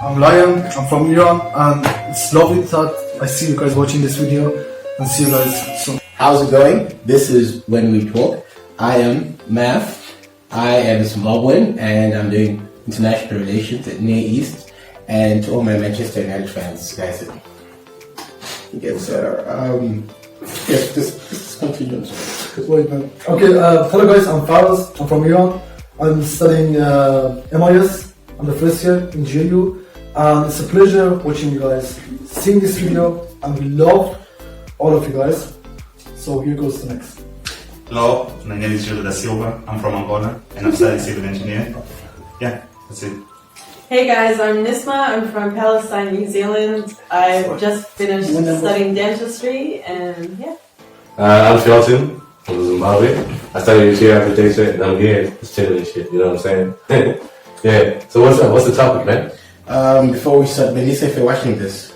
I'm Lion, I'm from Iran, and it's lovely that I see you guys watching this video, and see you guys soon. How's it going? This is When We Talk. I am Math. I am Zimbabwean, and I'm doing international relations at Near East. And to all my Manchester United fans, guys, yes, just continue. Wait, man. Okay, hello guys, I'm Faraz, I'm from Iran. I'm studying MIS. I'm the first year in GLU, and it's a pleasure watching you guys, seeing this video, and we love all of you guys. So here goes the next. Hello, my name is Júlio da Silva. I'm from Angola, and I'm studying civil engineering. Yeah, that's it. Hey guys, I'm Nisma. I'm from Palestine, New Zealand. I've just finished studying dentistry, and yeah. I'm Shelton from Zimbabwe. I studied interior architecture, and I'm here just chilling and shit. You know what I'm saying? Yeah. So what's up? What's the topic, man? Before we start, Melissa, if you're watching this,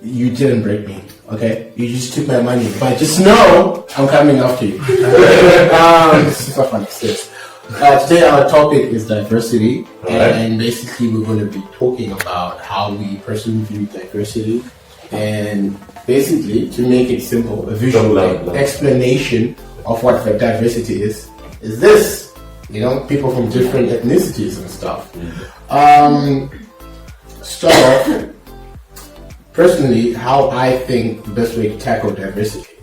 you didn't break me, okay? You just took my money, but just know I'm coming after you. This is not funny, sis. Today our topic is diversity, and basically we're going to be talking about how we personally view diversity, and basically, to make it simple, a visual explanation of what diversity is this, you know, people from different ethnicities and stuff. So, personally, how I think the best way to tackle diversity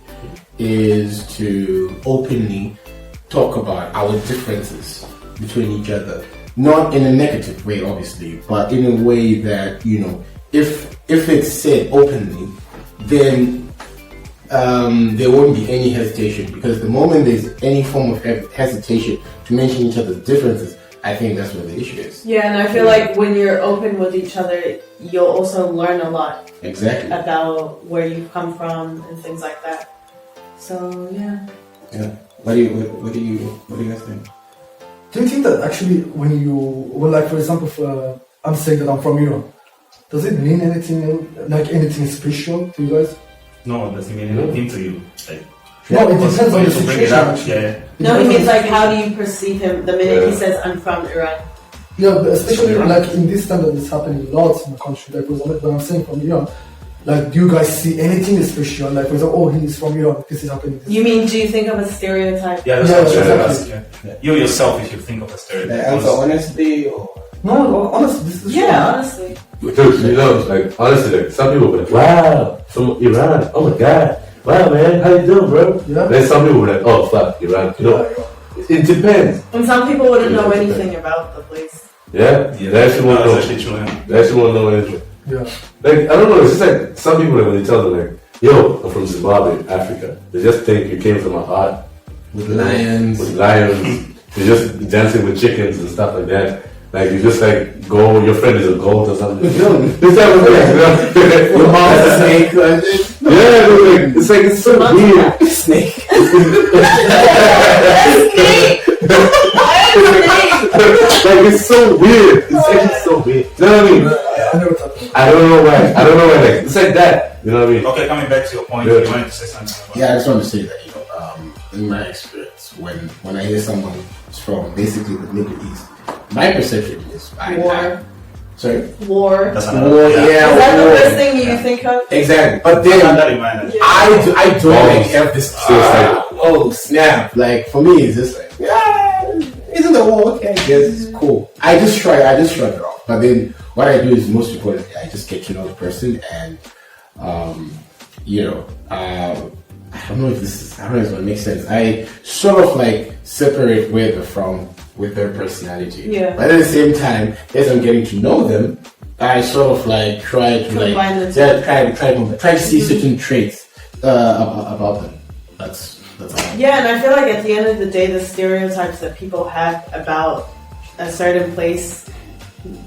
is to openly talk about our differences between each other. Not in a negative way, obviously, but in a way that, you know, if it's said openly, then there won't be any hesitation, because the moment there's any form of hesitation to mention each other's differences, I think that's where the issue is. Yeah, and I feel like when you're open with each other, you'll also learn a lot. Exactly. About where you've come from and things like that. So yeah. Yeah. What do you guys think? Do you think that actually like for example, I'm saying that I'm from Iran, does it mean anything, like anything special to you guys? No, it doesn't mean anything to you. Like, no, it depends on the situation actually. Yeah. No, he means like, how do you perceive him the minute he says, I'm from Iran? Yeah, but especially like in this time that it's happening a lot in the country. Like for example, when I'm saying from Iran, like, do you guys see anything special? Like, for example, oh, he's from Iran, this is happening. You mean, do you think of a stereotype? Yeah, that's what I'm exactly. asking. Yeah. You yourself, if you think of a stereotype. The answer honestly, or no, honestly, this is honestly. Dude, you know, like, honestly, like, some people will be like, wow, from Iran, oh my god, wow, man, how you doing, bro? Yeah. Then some people will be like, oh, fuck, Iran, you know, it depends. And some people wouldn't know anything about the place. Yeah, they actually won't know. Actually true, yeah. They actually won't know anything. Yeah. Like, I don't know, it's just like, some people, like, when you tell them, like, yo, I'm from Zimbabwe, Africa, they just think you came from a hut with lions. You're just dancing with chickens and stuff like that. Like, you just like go, your friend is a goat or something. You know, this type of thing, you know? Your mom's a snake. Yeah, it's like, it's so weird. Snake. Like, it's so weird. It's actually so weird. You know what I mean? I don't know why. Like, it's like that. You know what I mean? Okay, coming back to your point, you wanted to say something about Yeah, I just want to say that, you know, in my experience, when I hear someone is from basically the Middle East, my perception is War. Sorry? War. That's War, yeah. Is that war. the first thing you think of? Exactly. But then that in mind. I don't like have this oh snap. Like, for me it's just like, yeah, isn't the war okay? I guess it's cool. I just shrug it off. But then what I do is, most importantly, I just get to know the person, and you know, I don't know if it's gonna make sense. I sort of like separate where they're from with their personality. Yeah. But at the same time, as I'm getting to know them, I sort of like try to combine like try to see certain traits about them. That's all. Yeah, and I feel like at the end of the day, the stereotypes that people have about a certain place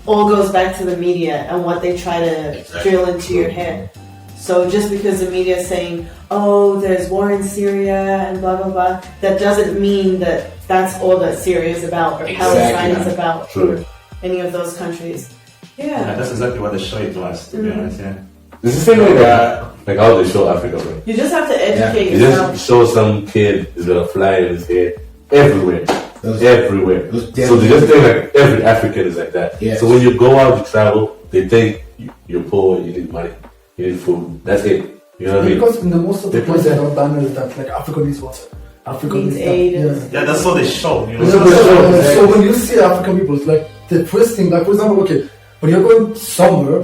all goes back to the media and what they try to drill into your head. So just because the media is saying, oh, there's war in Syria and blah, blah, blah, that doesn't mean that that's all that Syria is about, or Palestine is about, or any of those countries. Yeah, that's exactly what they show it to us, to be honest, yeah. It's the same way that, like, how they show Africa, bro. You just have to educate You yourself. just show some kid is gonna fly in his head everywhere. everywhere. Those So they just think like every African is like that. Yes. So when you go out, you travel, they think you're poor, you need money, you need food. That's it. You know what I mean? Because in the most of the They put places that- there are banners that like Africa needs water, Africa Needs needs that. aid. Yeah, that's what they show. You know. Yeah, so when you see African people, it's like the first thing, like for example, okay, when you're going somewhere,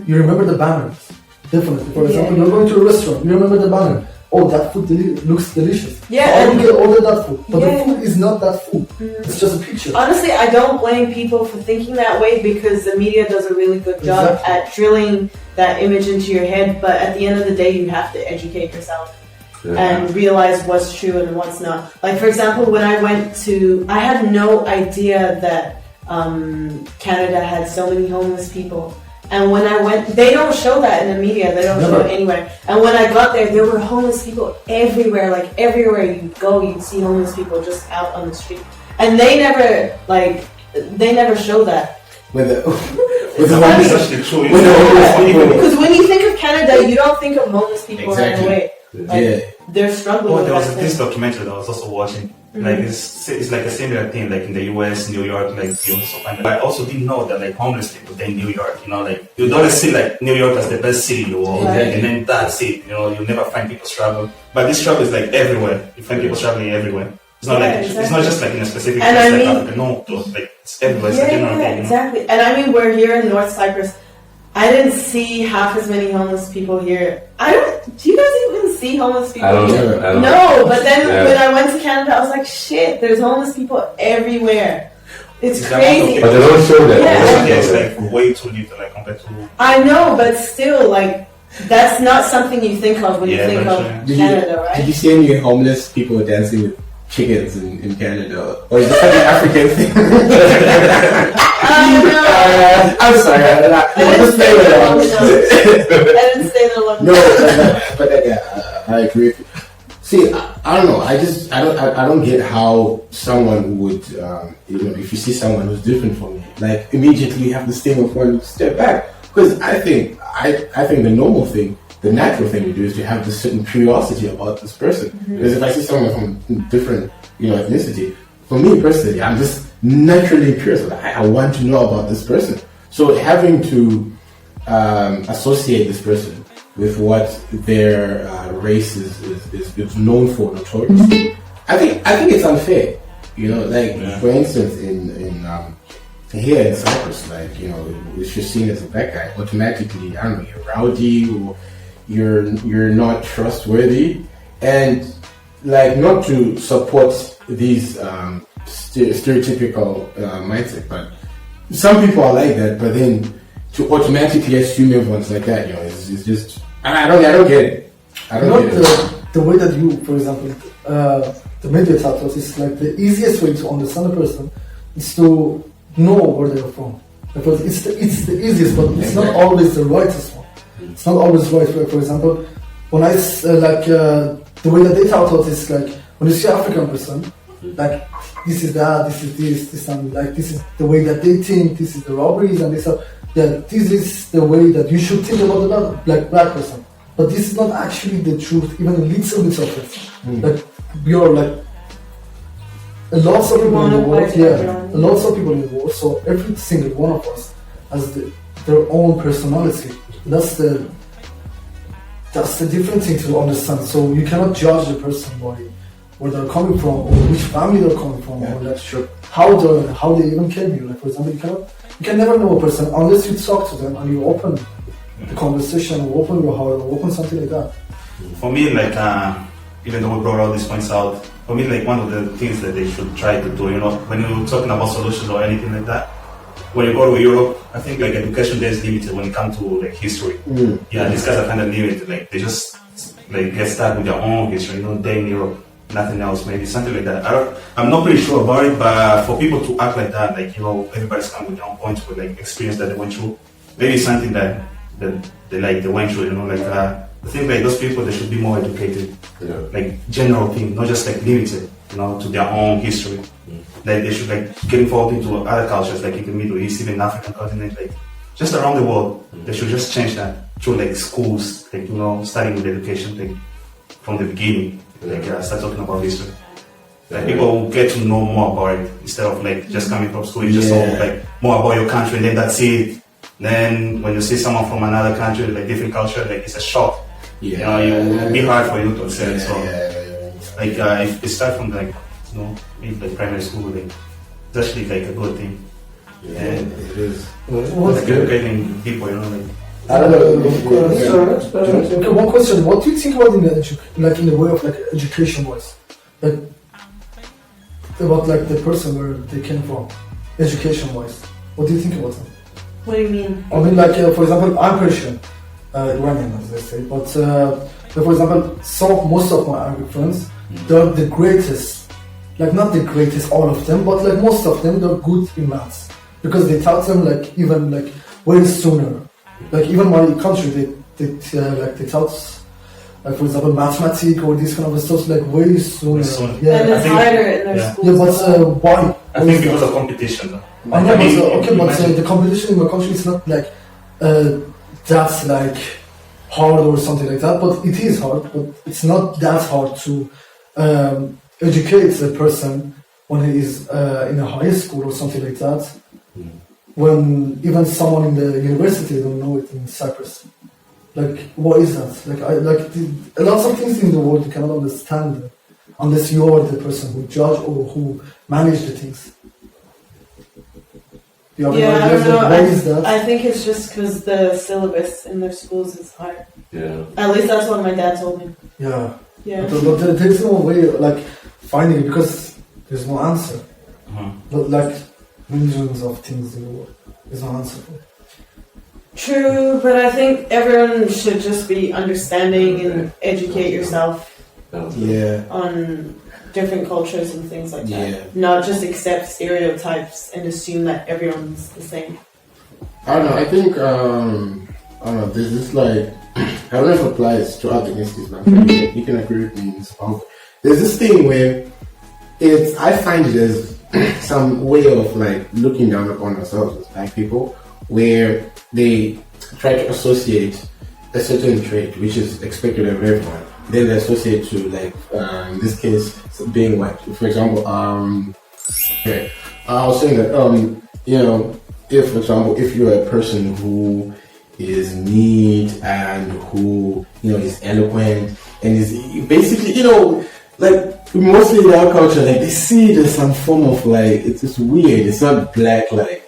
you remember the banners. Definitely. For example, you're going to a restaurant, you remember the banner. Oh, that food looks delicious. Yeah, I and- will get order that food. But Yeah. the food is not that food. It's just a picture. Honestly, I don't blame people for thinking that way because the media does a really good job Exactly. at drilling that image into your head. But at the end of the day, you have to educate yourself and realize what's true and what's not. Like, for example, when I went to, I had no idea that Canada had so many homeless people. And when I went, they don't show that in the media. They don't show it anywhere. And when I got there were homeless people everywhere. Like everywhere you go, you'd see homeless people just out on the street. And they never show that. With the It's homeless- actually true. with the homeless people. Because when you think of Canada, you don't think of homeless people right Exactly. away. Like, Yeah. they're struggling Oh, with there was that this thing. documentary that I was also watching. Like it's like a similar thing, like in the US, New York, like you also find. I also didn't know that like homeless people they're in New York. You know, like you don't see like New York as the best city in the world, Exactly. and then that's it. You know, you never find people struggle, but this struggle is like everywhere. You find people struggling everywhere. It's not Yeah, like exactly. it's not just like in a specific And place I like mean- Africa. No, like it's everywhere. It's a general thing. You know? Exactly. And I mean, we're here in North Cyprus. I didn't see half as many homeless people here. Do you guys even see homeless people? I don't here? know. I don't No, but then Yeah. when I went to Canada, I was like, shit, there's homeless people everywhere. It's It's crazy. But they don't show that. Yeah, They don't Yeah, show it's that. like way too little like compared to. I know, but still, like, that's not something you think of when you Yeah, think but of sure. Canada, Did right? you see any homeless people dancing with chickens in Canada? Or is that an African thing? I know. I'm sorry. I didn't stay there long enough. I didn't stay there long No, enough. but yeah, I agree with you. See, I don't know. I don't get how someone would, if you see someone who's different from you, like immediately you have this thing of wanting to step back. Because I think the normal thing, the natural thing to do is to have this certain curiosity about this person. Because if I see someone from different, ethnicity, for me personally, I'm just naturally curious. I want to know about this person. So having to associate this person with what their race is known for notoriously, I think it's unfair. For instance, in here in Cyprus, if you're seen as a black guy, automatically, I don't know, you're rowdy or you're not trustworthy, and not to support these stereotypical mindset, but some people are like that. But then to automatically assume everyone's like that, it's just I don't get it. I don't Not get it. the way that you, for example, the media titles is like the easiest way to understand a person is to know where they're from. Because it's the easiest, but it's not always the rightest one. It's not always right. For example, when I the way that they title is like when you see African person, like this is that, this is this, and like this is the way that they think, this is the robberies, and this. This is the way that you should think about the black person. But this is not actually the truth, even a little bit of it. Like we are like a lot of people in the world, a lot of people in the world. So every single one of us has their own personality. That's the different thing to understand. So you cannot judge the person by where they're coming from or which family they're coming from or like how they even came here. Like for example, you can never know a person unless you talk to them and you open the conversation or open your heart or open something like that. For me, like, even though we brought all these points out, for me, like, one of the things that they should try to do, when you're talking about solutions or anything like that, when you go to Europe, I think, like, education there is limited when it comes to, like, history. Yeah, these guys are kind of limited. Like, they just, like, get stuck with their own history, they're in Europe, nothing else, maybe something like that. I'm not pretty sure about it, but for people to act like that, like, everybody's coming with their own points with, like, experience that they went through, maybe it's something that they went through, I think like those people, they should be more educated, like general thing, not just like limited, to their own history. Like they should like get involved into other cultures, like in the Middle East, even African continent, like just around the world. They should just change that through like schools, like starting with education, like from the beginning, like start talking about history. Like people get to know more about it instead of like just coming from school. You just know like more about your country, and then that's it. Then when you see someone from another country, like different culture, like it's a shock. You know, it will be hard for you to accept. So, like if you start from like maybe like primary school, like it's actually like a good thing. It is. Like educating people, you know, like. I don't know. Okay, one question. What do you think about in the way of like education wise, like about like the person where they came from, education wise? What do you think about them? What do you mean? I mean, like for example, I'm Persian, Iranian as they say, but for example, most of my Arabic friends, they're the greatest. Like not the greatest, all of them, but like most of them, they're good in maths because they taught them like even like way sooner. Like even my country, they taught, like for example, mathematics or this kind of stuff like way sooner. Yeah, and it's harder in their schools. Yeah, but why? I think because of competition. Though. I know, but the competition in my country is not like that's like hard or something like that. But it is hard, but it's not that hard to educate a person when he is in a high school or something like that. When even someone in the university don't know it in Cyprus. Like, what is that? Like, a lot of things in the world you cannot understand unless you are the person who judge or who manage the things. You have Yeah, I ideas, don't know. like, what is that? I think it's just because the syllabus in their schools is hard. Yeah. At least that's what my dad told me. Yeah. Yeah. But there's no way like finding it because there's no answer. But like millions of things in the world, there's no answer for it. True, but I think everyone should just be understanding and educate yourself Yeah. on different cultures and things like that. Yeah. Not just accept stereotypes and assume that everyone's the same. I don't know. I think I don't know. There's this like I don't know if it applies to other ethnicies, but you can agree with me in some. There's this thing where I find it as some way of like looking down upon ourselves as black people, where they try to associate a certain trait which is expected of everyone. Then they associate to like in this case being white. For example, okay, I was saying that you know, if for example if you're a person who is neat and who is eloquent and is basically like mostly in our culture, like they see it as some form of like it's just weird. It's not black like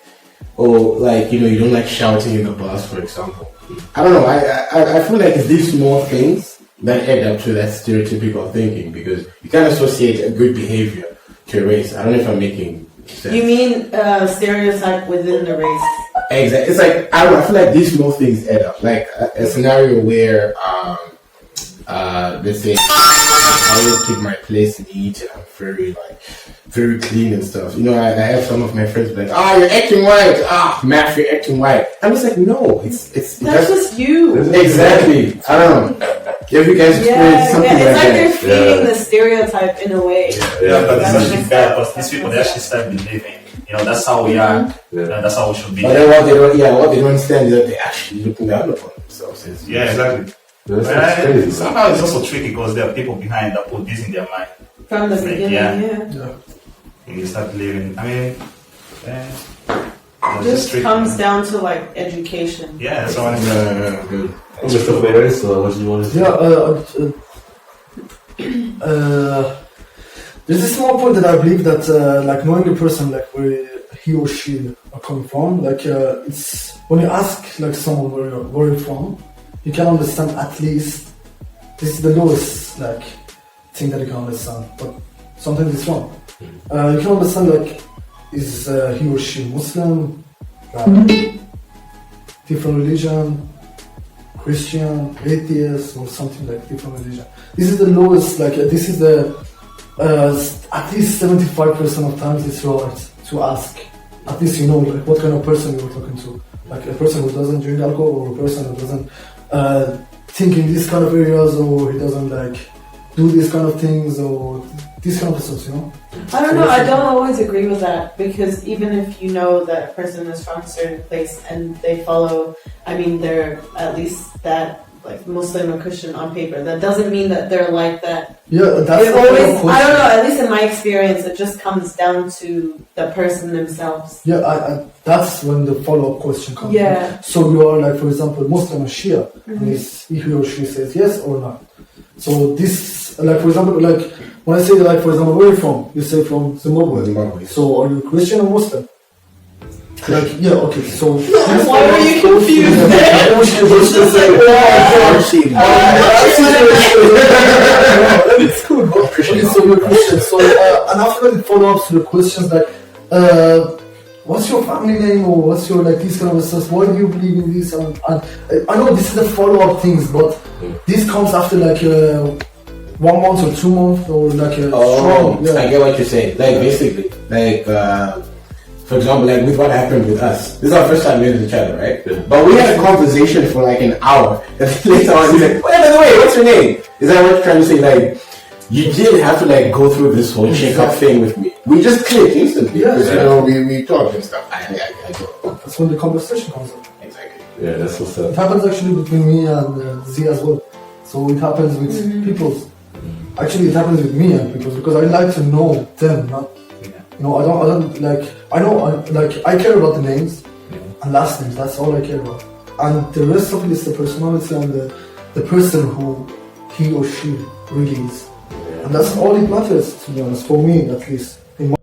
or like you don't like shouting in the bus, for example. I don't know. I feel like it's these small things that add up to that stereotypical thinking because you can't associate a good behavior to a race. I don't know if I'm making sense. You mean stereotype within the race? Exactly. It's like I don't know. I feel like these small things add up. Like a scenario where let's say I always keep my place neat and I'm very clean and stuff. I have some of my friends be like, you're acting white. Matt, you're acting white. I'm just like, no, it's that's just you. Exactly. I don't know. If you guys experience something it's like they're that. feeding the stereotype in a way. Yeah, but it's actually bad because these people they actually start believing. That's how we are. That's how we should be. But then what they don't understand is that they're actually looking down upon themselves. Yeah, exactly. That's crazy. Somehow it's also tricky because there are people behind that put this in their mind. From the beginning, yeah. And you start believing. I mean, just comes down to like education. Yeah, that's what I'm Good. Mr. Perez, what do you want to say? There's a small point that I believe that like knowing a person like where he or she are coming from, like it's when you ask like someone where you're from, you can understand at least this is the lowest like thing that you can understand, but sometimes it's wrong. You can understand like is he or she Muslim, different religion, Christian, atheist, or something like different religion. This is the lowest, like this is the at least 75% of times it's right to ask. At least like what kind of person you're talking to. Like a person who doesn't drink alcohol or a person who doesn't think in these kind of areas or he doesn't like do these kind of things or these kind of stuff, I don't know, I don't always agree with that because even if you know that a person is from a certain place and they follow, they're at least that like Muslim or Christian on paper. That doesn't mean that they're like that. Yeah, that's It the always, follow-up I don't know, question. at least in my experience, it just comes down to the person themselves. Yeah, that's when the follow-up question comes. Yeah. So you are like, for example, Muslim or Shia, and he or she says yes or not. So this, like for example, like when I say like for example, where are you from? You say from Zimbabwe. Zimbabwe. So are you Christian or Muslim? Like yeah, okay. So Why were you confused? It's cool, bro. Okay, so you're Christian. So and after the follow-ups to the questions like, what's your family name or what's your like these kind of stuff? Why do you believe in this? And I know this is the follow-up things, but this comes after like 1 month or 2 months or like a strong. I Yeah. get what you're saying. Like basically, like for example, like with what happened with us. This is our first time meeting each other, right? Yeah. But we had a conversation for like an hour, and then later on he's like, "By the way, what's your name?" Is that what you're trying to say? Like, you didn't have to like go through this whole check-up thing with me. We just clicked instantly. Yeah. Because, you know, we talked and stuff. I get it. That's when the conversation comes up. Exactly. Yeah, that's what's It up. happens actually between me and Z as well. So it happens with people. Actually, it happens with me and people because I like to know them, not. You know, I don't like. I know, I care about the names and last names. That's all I care about. And the rest of it is the personality and the person who he or she really is. And that's all it matters, to be honest, for me at least. In my